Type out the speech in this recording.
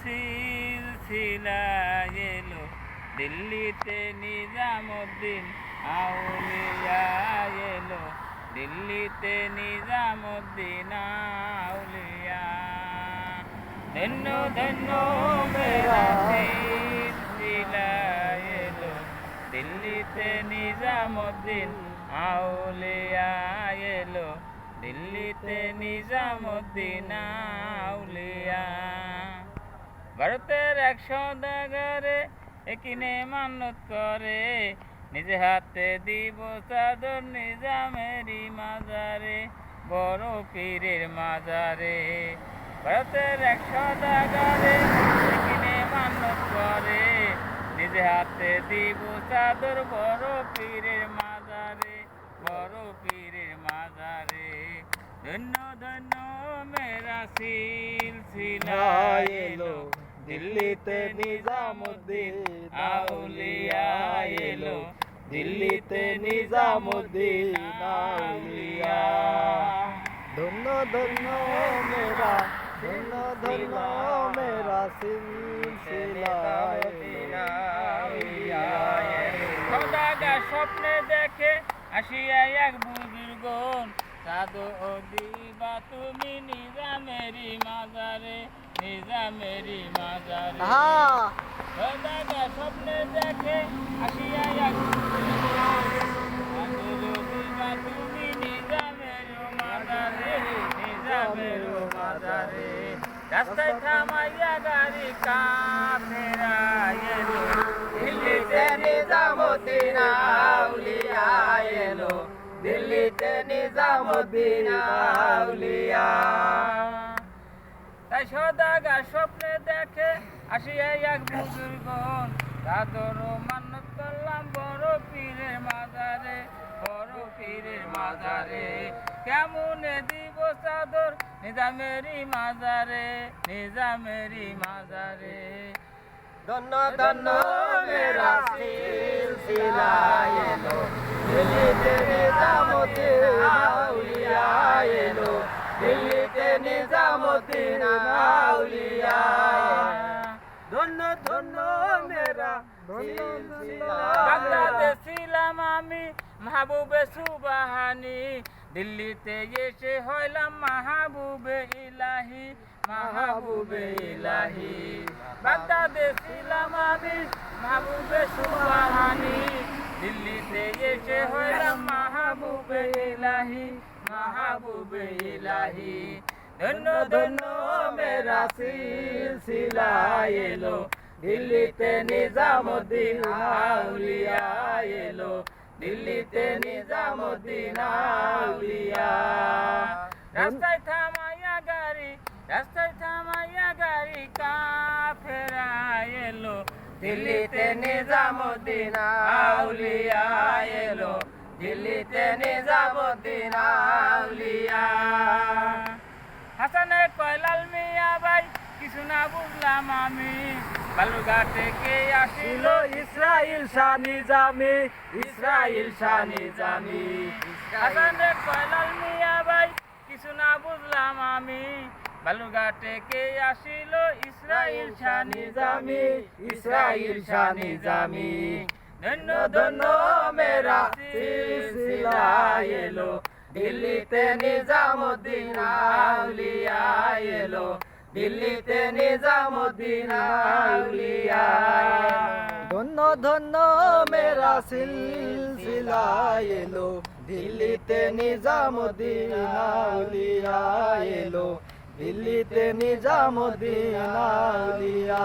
সিলসিলা এলো, দিল্লিতে নিজামুদ্দিন আউলিয়া এলো, দিল্লিতে নিজামুদ্দিন আউলিয়া। ধন্য ধন্য মেরা সিলসিলা এলো, দিল্লিতে নিজামুদ্দিন আউলিয়া এলো, দিল্লিতে নিজামুদ্দিন আউলিয়া। ভারতের 1 সওদাগরে কিনে মানত করে, নিজে হাতে দিব চাদর নিজামেরি মাজারে, বড় পীরের মাজারে। ভারতের 1 সওদাগরে কিনে মানত করে, নিজে হাতে দিব চাদর বড় পীরের মাজারে, বড় পীরের মাজারে। ধন্য ধন্য মেরা সিলসিলা এলো, দিল্লিতে নিজামুদ্দিন আউলিয়া এলো, দিল্লিতে নিজামুদ্দিন আউলিয়া। ধন্য ধন্য মেরা, ধন্য ধন্য মেরা সিলসিলা সওদাগর স্বপ্নে দেখে আসিয়া এক বুজুর্গ, সাধু দিবা তুমি নিজামেরি মাজারে, নিজামেরি মাজারে। সওদাগর স্বপ্নে দেখে আসিয়া এক সাধু দিবা তুমি নিজামেরি মাজারে, নিজামেরি মাজারে। রাস্তায় থামাইয়া গাড়ি কাফেরা এলো, দিল্লিতে নিজামুদ্দিন আউলিয়া এলো, দিল্লিতে নিজামুদ্দিন আউলিয়া। তাই সওদাগর স্বপ্নে দেখে আসিয়া এক বুজুর্গ, চাদর মানত করলাম বড় পীরের মাজারে, বড় পীরের মাজারে। কেমনে দিব চাদর নিজামেরি মাজারে, নিজামেরি মাজারে। ধন্য ধন্য মেরা সিলসিলা এলো, দিল্লিতে নিজামুদ্দিন আউলিয়া এলো, দিল্লিতে নিজামুদ্দিন আউলিয়া। ধন্য ধন্য মেরা সিলসিলা। বাগদাদে ছিলাম আমি মাহবুবে সুবহানি, দিল্লিতে এসে হইলাম মাহবুবে ইলাহি, মাহবুবে ইলাহি। বাগদাদে ছিলাম আমি মাহবুবে সুবহানি, দিল্লিতে এসে হইলাম মাহবুবে ইলাহি, মাহবুবে ইলাহি। ধন্য ধন্য মেরা সিলসিলা এলো, দিল্লিতে নিজামুদ্দিন আউলিয়া এলো, দিল্লিতে নিজামুদ্দিন আউলিয়া। রাস্তায় থামাইয়া গাড়ি, রাস্তায় থামাইয়া গাড়ি কাফেরা এলো, দিল্লিতে নিজামুদ্দিন আউলিয়া এলো, দিল্লিতে নিজামুদ্দিন আউলিয়া। হাসানে কয় লাল মিয়া ভাই কিছু না বুঝলাম আমি, বালুরঘাটে কে আসিল ইসরাইল শাহ নিজামি, ইসরাইল শাহ নিজামি। হাসানে কয় লাল মিয়া ভাই কিছু না বুঝলাম আমি, বালুরঘাটে কে আসিল ইসরাইল শাহ নিজামি, ইসরাইল শাহ নিজামি। ধন্য ধন্য মেরা সিলসিলা এলো, দিল্লিতে নিজামুদ্দিন আউলিয়া এলো, দিল্লিতে নিজামুদ্দিন আউলিয়া। ধন্য ধন্য মেরা সিলসিলা এলো, দিল্লিতে নিজামুদ্দিন আউলিয়া এলো, দিল্লিতে নিজামুদ্দিন আউলিয়া।